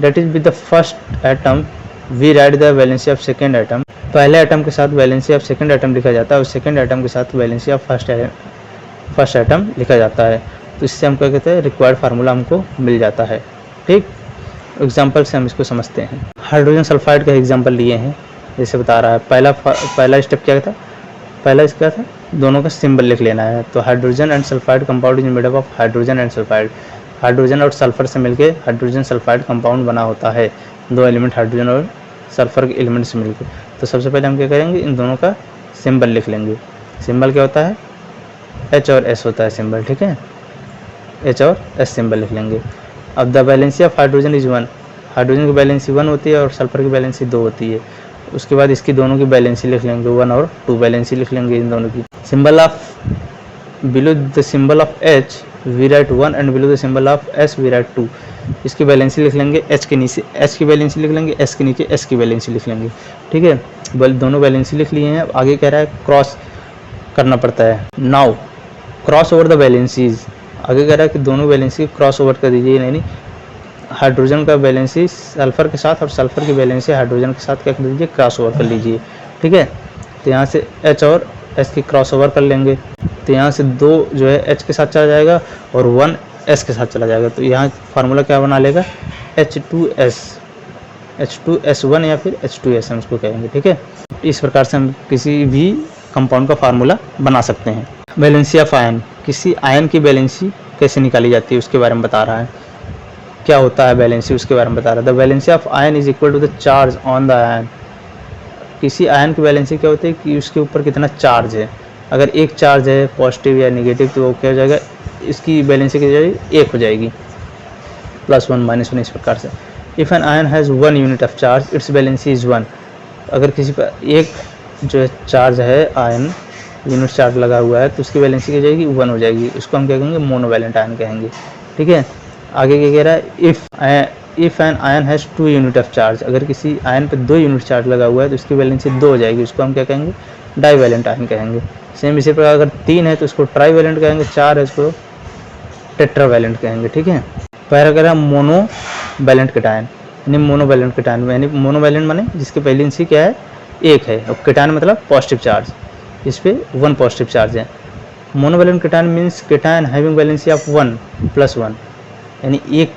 Speaker 1: That is with the first atom we write the valency of second atom, पहले एटम के साथ वैलेंसी ऑफ सेकंड एटम लिखा जाता है और सेकंड एटम के साथ वैलेंसी ऑफ फर्स्ट एटम लिखा जाता है। तो इससे हम क्या कहते हैं, रिक्वायर्ड फार्मूला हमको मिल जाता है। ठीक, एग्जाम्पल से हम इसको समझते हैं। हाइड्रोजन सल्फाइड का एग्जाम्पल लिए हैं, जैसे बता रहा है। पहला स्टेप क्या था, पहला इसका था दोनों का सिंबल लिख लेना है। तो hydrogen and sulphide compound is made up of hydrogen and sulphide. Hydrogen और सल्फर से मिलके हाइड्रोजन सल्फाइड कंपाउंड बना होता है, दो एलिमेंट हाइड्रोजन और सल्फर के एलिमेंट से मिलकर। तो सबसे पहले हम क्या करेंगे, इन दोनों का सिंबल लिख लेंगे। सिंबल क्या होता है, H और S होता है सिंबल, ठीक है, H और S सिंबल लिख लेंगे। अब the valency of hydrogen is 1, hydrogen की वैलेंसी 1 होती है और सल्फर की वैलेंसी 2 होती है। उसके बाद इसकी दोनों की वैलेंसी लिख लेंगे, 1 और 2 वैलेंसी लिख लेंगे इन दोनों की। Symbol of below the symbol of H we write 1 and below the symbol of S we write 2। इसकी वैलेंसी लिख लेंगे, H के नीचे H की वैलेंसी लिख लेंगे, S के नीचे S की वैलेंसी लिख लेंगे, ठीक है। दोनों वैलेंसी लिख लिए हैं। अब आगे कह रहा है क्रॉस करना पड़ता है। Now cross over the valencies, आगे कह रहा है कि दोनों वैलेंसी क्रॉस ओवर कर दीजिए, यानी हाइड्रोजन का वैलेंसी सल्फर के साथ और सल्फर की वैलेंसी हाइड्रोजन के साथ क्या कर लीजिए, क्रॉस ओवर कर लीजिए, ठीक है। तो यहाँ से H और S की क्रॉस ओवर कर लेंगे। तो यहाँ से 2 जो है H के साथ चला जाएगा और 1 S के साथ चला जाएगा। तो यहाँ फार्मूला क्या बना लेगा, H2S1 या फिर H2S हम उसको कहेंगे, ठीक है। इस प्रकार से हम किसी भी कंपाउंड का फार्मूला बना सकते हैं। वैलेंसी ऑफ आयन, किसी आयन की वैलेंसी कैसे निकाली जाती है उसके बारे में बता रहा है। क्या होता है वैलेंसी, उसके बारे में बता रहा है। The valency of ion is equal to the charge on the ion. किसी आयन की वैलेंसी क्या होती है कि उसके ऊपर कितना चार्ज है। अगर एक चार्ज है पॉजिटिव या नेगेटिव तो वो क्या हो जाएगा, इसकी वैलेंसी की जाएगी 1 हो जाएगी, +1 -1 इस प्रकार से। If an ion has 1 unit of charge its valency is 1। अगर किसी पर एक जो है चार्ज है, आयन यूनिट चार्ज लगा हुआ है, तो उसकी वैलेंसी की जाएगी 1 हो जाएगी। उसको हम क्या कहेंगे, मोनोवैलेंट आयन कहेंगे, ठीक है। आगे क्या कह रहा है, if an ion has 2 unit of charge. अगर किसी आयन पे 2 यूनिट चार्ज लगा हुआ है तो उसकी वैलेंसी 2 हो जाएगी। उसको हम क्या कहेंगे, डाईवैलेंट आयन कहेंगे। सेम इसी प्रकार अगर 3 है तो उसको ट्राईवैलेंट कहेंगे, 4 है उसको टेट्रावैलेंट कहेंगे, ठीक है। पहला कह रहा है मोनोवैलेंट केटायन, यानी मोनोवैलेंट केटायन, यानी मोनोवैलेंट माने जिसकी वैलेंसी क्या है, 1 है, और केटायन मतलब पॉजिटिव चार्ज, इस पे 1 पॉजिटिव चार्ज है। Monovalent cation means cation having valency of 1 + 1, यानी 1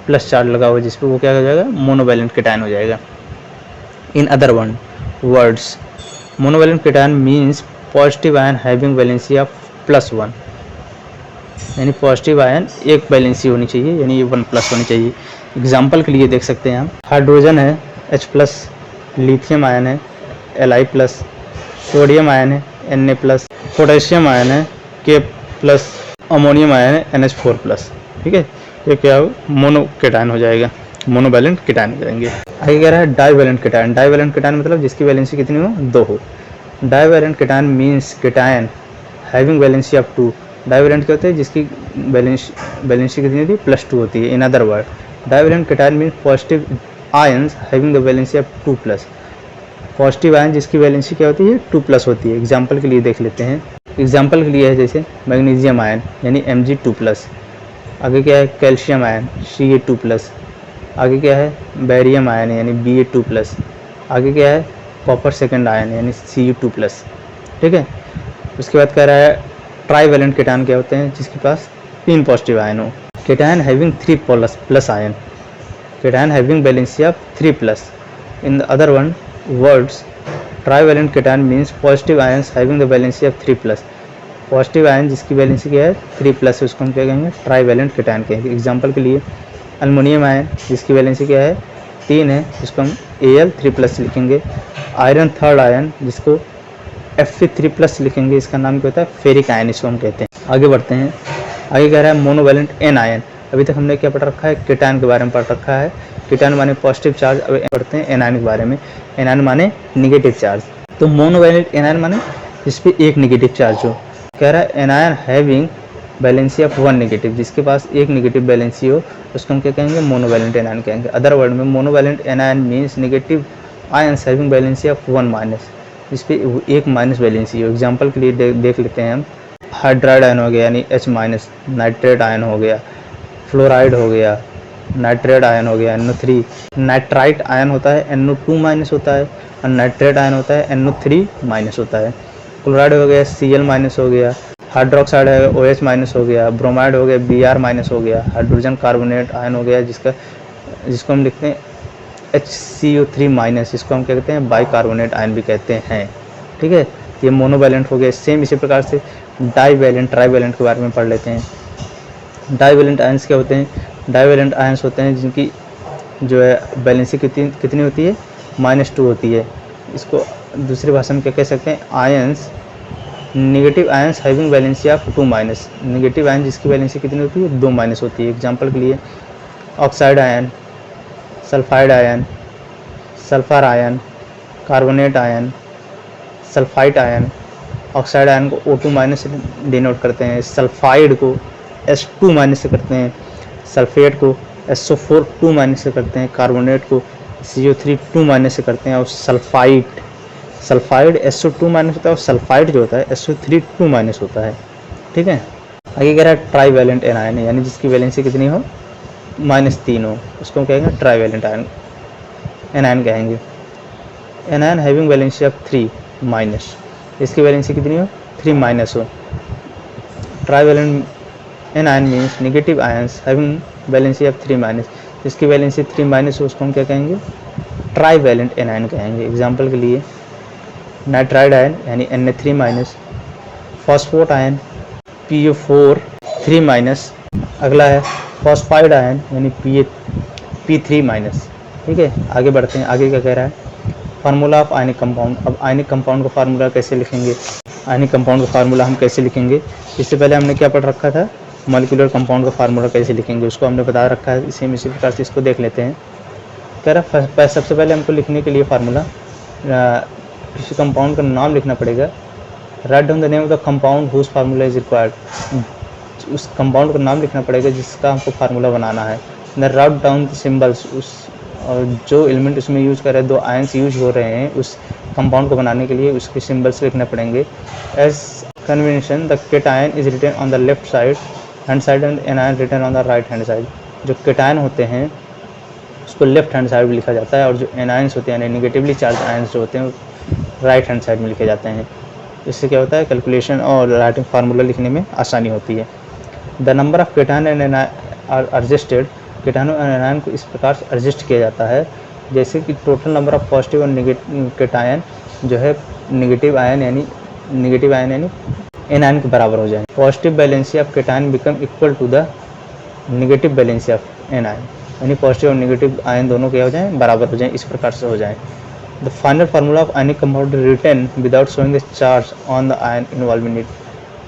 Speaker 1: प्लस चार्ज लगा हुआ है जिस पे वो क्या हो जाएगा, मोनोवैलेंट केटायन हो जाएगा। In other words monovalent cation means positive ion having valency of +1, यानी पॉजिटिव आयन 1 वैलेंसी होनी चाहिए, यानी ये 1+ होनी चाहिए। एग्जाम्पल के लिए देख सकते हैं हम, हाइड्रोजन है H+, लिथियम आयन है Li+, सोडियम आयन है Na+, पोटेशियम आयन है K+, अमोनियम आयन है NH4+, ठीक है। ये क्या हो, मोनो केटायन हो जाएगा, मोनोवैलेंट केटायन करेंगे। आगे कह रहा है डाईवैलेंट केटायन। डाईवैलेंट केटायन मतलब जिसकी वैलेंसी कितनी हो, 2 हो। Divalent cation means cation having valency of 2। Divalent क्या होते हैं, जिसकी वैलेंसी कितनी होती है, +2 होती है। In other word divalent cation means positive ions having the valency of 2+। Positive ion जिसकी वैलेंसी क्या होती है, 2+ होती है। एग्जाम्पल के लिए देख लेते हैं। एग्जाम्पल के लिए है जैसे मैग्नीशियम आयन यानी Mg2+। आगे क्या है, कैल्शियम आयन Ca2+। आगे क्या है, बैरियम आयन यानी Ba2+। आगे क्या है, कॉपर सेकंड आयन यानी Cu2+, ठीक है। उसके बाद कह रहा है ट्राईवैलेंट केटायन क्या होते हैं, जिसके पास 3 पॉजिटिव आयन हो। Cation having 3+ ion, cation having valency of 3+। In the other words trivalent cation means positive ions having the valency of 3+। Positive ion जिसकी वैलेंसी क्या है, 3+ है, उसको हम क्या कहेंगे, ट्राईवैलेंट केटायन कहेंगे। एग्जाम्पल के लिए एल्युमिनियम आयन जिसकी वैलेंसी क्या है, 3 है, जिसको हम Al3+ लिखेंगे। आयरन थर्ड आयन जिसको Fe3+ लिखेंगे, इसका नाम क्या होता है, फेरिक आयन इसको हम कहते हैं। आगे बढ़ते हैं। आगे कह रहा है मोनोवैलेंट एन आयन। अभी तक हमने क्या पढ़ रखा है, केटायन के बारे में पढ़ रखा है। केटायन माने पॉजिटिव चार्ज। अब पढ़ते हैं एनायन के बारे में। एनायन माने निगेटिव चार्ज। तो मोनोवैलेंट एनायन माने जिस पे 1 निगेटिव चार्ज हो। कह रहा है anion having valency of 1 negative, जिसके पास 1 नेगेटिव वैलेंसी हो उसको हम क्या कहेंगे, मोनोवैलेंट एनायन कहेंगे। अदर वर्ड में monovalent anion means negative ions having valency of 1-, जिस पे 1 माइनस वैलेंसी हो। एग्जाम्पल के लिए देख लेते हैं हम, हाइड्राइड आयन हो गया यानी H-, नाइट्रेट आयन हो गया, फ्लोराइड हो गया, नाइट्रेट आयन हो गया NO3। नाइट्राइट आयन होता है NO2- होता है, और नाइट्रेट आयन होता है NO3- होता है। क्लोराइड हो गया Cl- हो गया, हाइड्रोक्साइड है OH- हो गया, ब्रोमाइड हो गया Br- हो गया, हाइड्रोजन कार्बोनेट आयन हो गया जिसको हम लिखते हैं HCO3-, इसको हम क्या कहते हैं बाइकार्बोनेट आयन भी कहते हैं। ठीक है, ये मोनोवैलेंट हो गया। सेम इसी प्रकार से डाईवैलेंट ट्राईवैलेंट के बारे में पढ़ लेते हैं। डाईवैलेंट आयंस क्या होते हैं? डाईवैलेंट आयंस होते हैं जिनकी जो है वैलेंसी कितनी होती है? -2 होती है। इसको दूसरी भाषा में क्या कह सकते हैं? Ions, negative ions having valency of 2-। Negative ion जिसकी वैलेंसी कितनी होती है? 2- होती है। एग्जाम्पल के लिए oxide ion, sulphide ion, sulphur ion, carbonate ion, sulphide ion. Oxide ion को O2- से डिनोट करते हैं, सल्फाइड को H2- से करते हैं, सल्फेट को SO4- से करते हैं, कार्बोनेट को CO3- से करते हैं, और सल्फाइड SO2- होता है, और सल्फाइड जो होता है SO3- होता है। ठीक है, आगे कह रहा है ट्राईवैलेंट एनायन है, यानी जिसकी वैलेंसी कितनी हो? -3 हो, उसको हम कहेंगे ट्राईवैलेंट आयन एनायन कहेंगे। एनायन हैविंग वैलेंसी ऑफ 3-, इसकी वैलेंसी कितनी हो? 3- हो। Trivalent anion means negative ions having valency of 3-, जिसकी वैलेंसी 3- हो, उसको हम क्या कहेंगे? ट्राईवैलेंट एनायन कहेंगे। एग्जाम्पल के लिए नाइट्राइड आयन यानी Na3-, फॉस्फोट आयन PO4-। अगला है फॉस्फाइड आयन यानी P3-। ठीक है, आगे बढ़ते हैं। आगे क्या कह रहा है? Formula of ionic compound. अब आयनिक कंपाउंड का फार्मूला कैसे लिखेंगे? आयनिक कंपाउंड का फार्मूला हम कैसे लिखेंगे? इससे पहले हमने क्या पढ़ रखा था? मॉलिक्यूलर कंपाउंड का फार्मूला कैसे लिखेंगे उसको हमने बता रखा है। इसी प्रकार से इसको देख लेते हैं। कह रहा सबसे पहले हमको लिखने के लिए फार्मूला, किसी कंपाउंड का नाम लिखना पड़ेगा। Write down the name of the compound whose formula is required. उस कंपाउंड का नाम लिखना पड़ेगा जिसका हमको फार्मूला बनाना है। The write down the symbols, उस और जो एलिमेंट उसमें यूज कर रहे हैं, 2 आयंस यूज हो रहे हैं उस कंपाउंड को बनाने के लिए, उसके सिंबल्स लिखने पड़ेंगे। As convention the cation is written on the left side hand side and anion written on the right hand side. जो केटायन होते हैं उसको लेफ्ट हैंड साइड में लिखा जाता है, और जो एनायंस होते हैं यानी निगेटिवली चार्ज आयंस जो होते हैं राइट हैंड साइड में लिखे जाते हैं। इससे क्या होता है? कैलकुलेशन और राइटिंग फार्मूला लिखने में आसानी होती है। The number of cation and anion are adjusted. Cation और एनायन को इस प्रकार से एडजस्ट किया जाता है जैसे कि टोटल नंबर ऑफ पॉजिटिव और नेगेटिव केटायन जो है नेगेटिव आयन यानी एनायन के बराबर हो जाए। Positive valency of cation become equal to the negative valency of anion, यानी पॉजिटिव और नेगेटिव आयन दोनों क्या हो जाएं? बराबर हो जाएं, इस प्रकार से हो जाएं। The final formula of ionic compound written without showing the charge on the ion involve in it.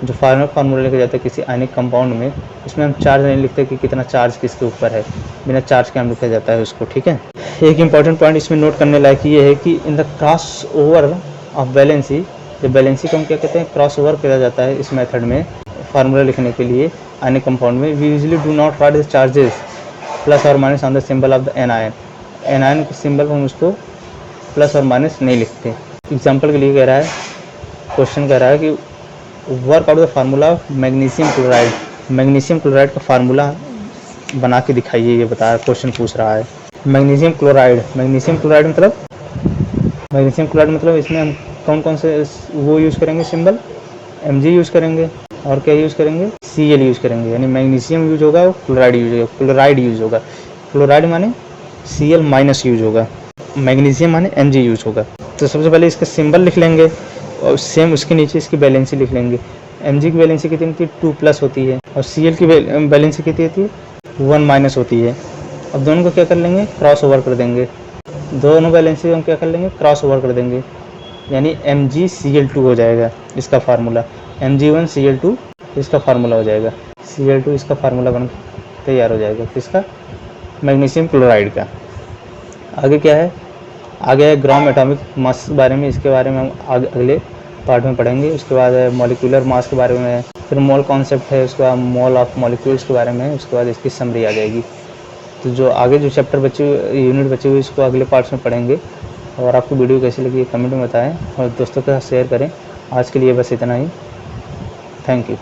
Speaker 1: जो फाइनल फार्मूला लिखा जाता है किसी आयनिक कंपाउंड में, उसमें हम चार्ज नहीं लिखते कि कितना चार्ज किसके ऊपर है, बिना चार्ज के हम लिखा जाता है उसको। ठीक है, एक इंपॉर्टेंट पॉइंट इसमें नोट करने लायक ये है कि in the cross over of valency, जब वैलेंसी को हम क्या कहते हैं? क्रॉस ओवर किया जाता है इस मेथड में फार्मूला लिखने के लिए आयनिक कंपाउंड में। We usually do not write the charges plus और minus on the symbol of the anion. Anion के सिंबल को हम उसको प्लस और माइनस नहीं लिखते। एग्जाम्पल के लिए कह रहा है, क्वेश्चन कह रहा है कि work out the formula of magnesium chloride. Magnesium chloride का फार्मूला बना के दिखाइए, ये बताया क्वेश्चन पूछ रहा है। मैग्नीशियम क्लोराइड मतलब इसमें हम कौन कौन से वो यूज़ करेंगे सिंबल? Mg यूज़ करेंगे, और क्या यूज़ करेंगे? Cl यूज़ करेंगे, यानी मैग्नीशियम यूज होगा और क्लोराइड यूज होगा। क्लोराइड माने Cl- यूज होगा, मैग्नीशियम माने Mg यूज होगा। तो सबसे पहले इसका सिंबल लिख लेंगे और सेम उसके नीचे इसकी वैलेंसी लिख लेंगे। Mg की वैलेंसी कितनी होती है? 2+ होती है, और Cl की वैलेंसी कितनी होती है? 1- होती है। अब दोनों को क्या कर लेंगे? क्रॉस ओवर कर देंगे। दोनों वैलेंसी हम क्या कर लेंगे? क्रॉस ओवर कर देंगे, यानी MgCl2 हो जाएगा इसका फार्मूला। Mg1Cl2 इसका फार्मूला हो जाएगा। Cl2 इसका फार्मूला बन तैयार हो जाएगा किसका? मैग्नीशियम क्लोराइड का। आगे क्या है? आगे है ग्राम एटॉमिक मास के बारे में, इसके बारे में हम अगले पार्ट में पढ़ेंगे। उसके बाद है मॉलिक्यूलर मास के बारे में, फिर मोल कॉन्सेप्ट है, उसके बाद मोल ऑफ मॉलिक्यूल्स के बारे में, उसके बाद इसकी समरी आ जाएगी। तो जो आगे जो चैप्टर यूनिट बची हुई इसको अगले पार्ट्स में पढ़ेंगे। और आपको वीडियो कैसी लगी कमेंट में बताएं और दोस्तों के साथ शेयर करें। आज के लिए बस इतना ही। Thank you.